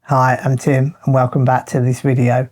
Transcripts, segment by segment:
Hi, I'm Tim and welcome back to this video.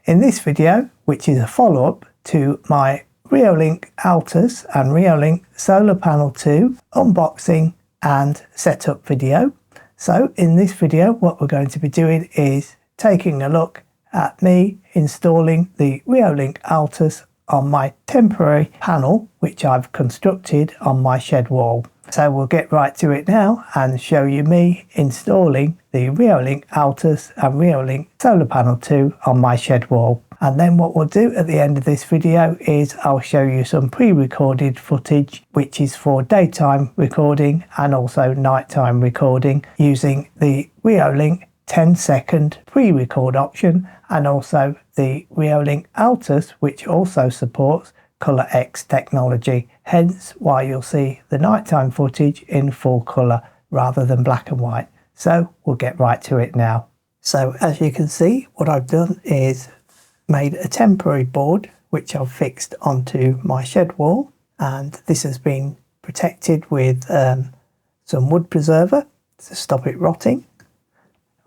In this video, which is a follow-up to my Reolink Altas and Reolink Solar Panel 2 unboxing and setup video. So in this video, what we're going to be doing is taking a look at me installing the Reolink Altas on my temporary panel, which I've constructed on my shed wall. So we'll get right to it now and show you me installing the Reolink Altas and Reolink Solar Panel 2 on my shed wall. And then what we'll do at the end of this video is I'll show you some pre-recorded footage, which is for daytime recording and also nighttime recording using the Reolink 10-second pre-record option and also the Reolink Altas, which also supports Colour X technology, hence why you'll see the nighttime footage in full colour rather than black and white. So we'll get right to it now. So as you can see, what I've done is made a temporary board which I've fixed onto my shed wall, and this has been protected with some wood preserver to stop it rotting,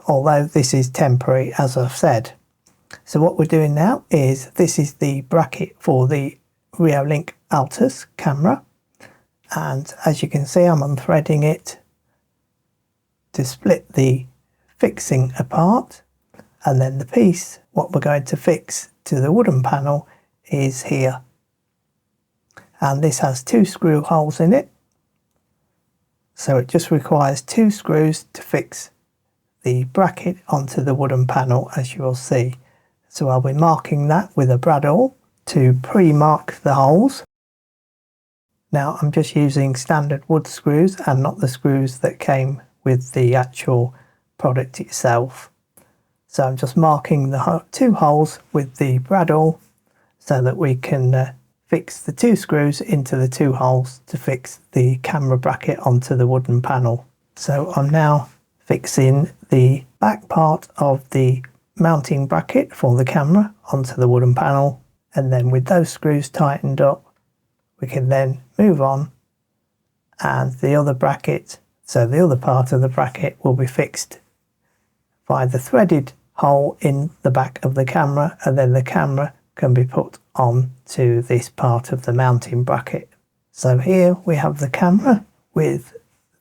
although this is temporary as I've said. So what we're doing now is this is the bracket for the Reolink Altas camera, and as you can see I'm unthreading it to split the fixing apart, and then the piece what we're going to fix to the wooden panel is here, and this has 2 screw holes in it, so it just requires 2 screws to fix the bracket onto the wooden panel, as you will see. So I'll be marking that with a brad awl to pre-mark the holes. Now I'm just using standard wood screws and not the screws that came with the actual product itself. So I'm just marking the 2 holes with the brad awl so that we can fix the 2 screws into the 2 holes to fix the camera bracket onto the wooden panel. So I'm now fixing the back part of the mounting bracket for the camera onto the wooden panel, and then with those screws tightened up we can then move on, and the other bracket, so the other part of the bracket will be fixed by the threaded hole in the back of the camera, and then the camera can be put on to this part of the mounting bracket. So here we have the camera with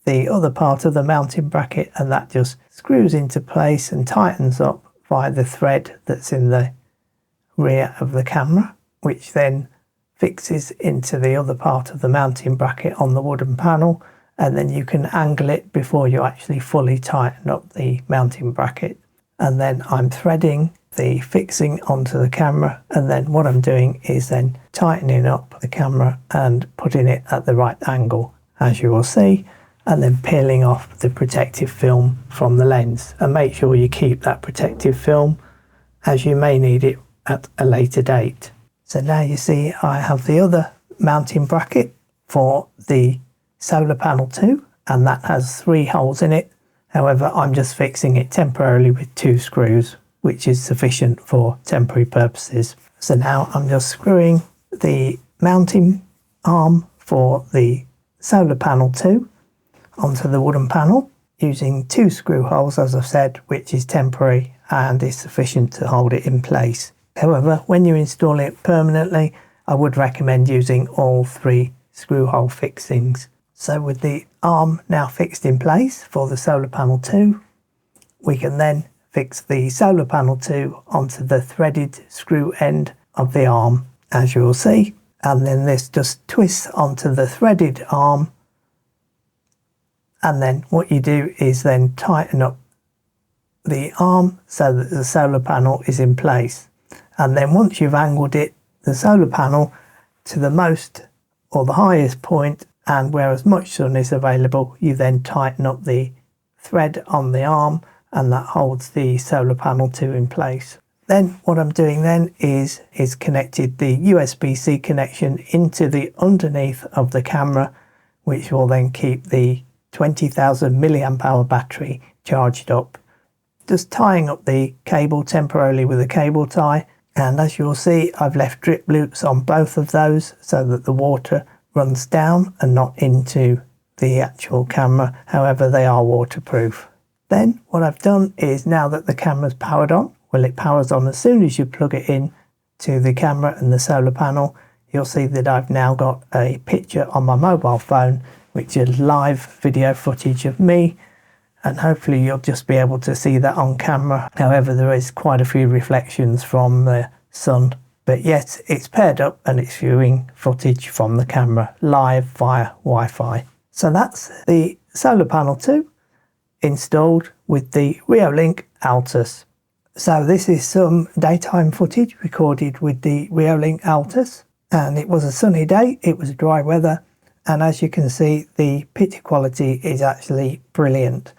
the other part of the mounting bracket, and that just screws into place and tightens up by the thread that's in the rear of the camera, which then fixes into the other part of the mounting bracket on the wooden panel, and then you can angle it before you actually fully tighten up the mounting bracket. And then I'm threading the fixing onto the camera, and then what I'm doing is then tightening up the camera and putting it at the right angle, as you will see, and then peeling off the protective film from the lens. And make sure you keep that protective film, as you may need it at a later date. So now you see I have the other mounting bracket for the solar panel 2, and that has 3 holes in it. However, I'm just fixing it temporarily with 2 screws, which is sufficient for temporary purposes. So now I'm just screwing the mounting arm for the solar panel 2 onto the wooden panel using 2 screw holes, as I've said, which is temporary and is sufficient to hold it in place. However, when you install it permanently, I would recommend using all 3 screw hole fixings. So with the arm now fixed in place for the solar panel 2, we can then fix the solar panel 2 onto the threaded screw end of the arm, as you will see, and then this just twists onto the threaded arm, and then what you do is then tighten up the arm so that the solar panel is in place. And then once you've angled it, the solar panel to the most or the highest point, and where as much sun is available, you then tighten up the thread on the arm, and that holds the solar panel 2 in place. Then what I'm doing then is connected the USB-C connection into the underneath of the camera, which will then keep the 20,000 milliamp hour battery charged up. Just tying up the cable temporarily with a cable tie, and as you'll see I've left drip loops on both of those so that the water runs down and not into the actual camera. However, they are waterproof. Then what I've done is, now that the camera's powered on, well, it powers on as soon as you plug it in to the camera and the solar panel, you'll see that I've now got a picture on my mobile phone, which is live video footage of me, and hopefully you'll just be able to see that on camera. However, there is quite a few reflections from the sun, but yet it's paired up and it's viewing footage from the camera live via Wi-Fi. So that's the solar panel 2 installed with the Reolink Altas. So this is some daytime footage recorded with the Reolink Altas, and it was a sunny day, it was dry weather, and as you can see, the picture quality is actually brilliant.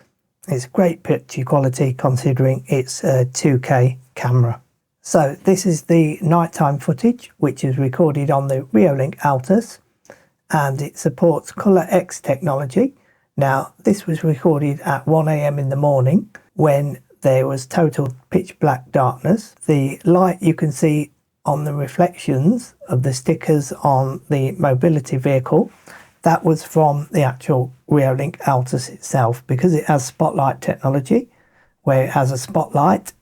It's great picture quality considering it's a 2K camera. So this is the nighttime footage, which is recorded on the Reolink Altas, and it supports Colour X technology. Now, this was recorded at 1 AM in the morning when there was total pitch black darkness. The light you can see on the reflections of the stickers on the mobility vehicle, that was from the actual Reolink Altas itself, because it has spotlight technology, where it has a spotlight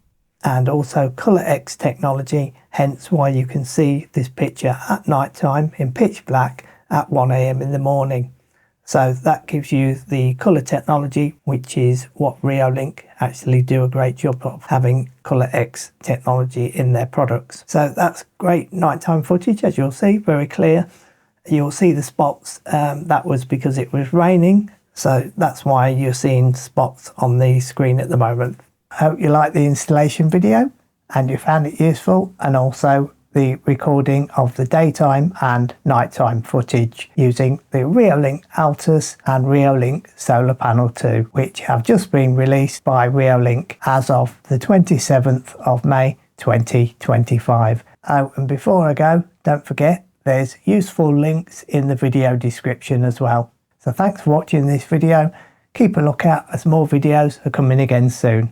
and also Colour X technology, hence why you can see this picture at night time in pitch black at 1 AM in the morning. So that gives you the colour technology, which is what Reolink actually do a great job of, having Colour X technology in their products. So that's great nighttime footage, as you'll see, very clear. You'll see the spots, that was because it was raining. So that's why you're seeing spots on the screen at the moment. I hope you like the installation video and you found it useful, and also the recording of the daytime and nighttime footage using the Reolink Altas and Reolink Solar Panel 2, which have just been released by Reolink as of the 27th of May 2025. Oh, and before I go, don't forget there's useful links in the video description as well. So thanks for watching this video. Keep a lookout as more videos are coming again soon.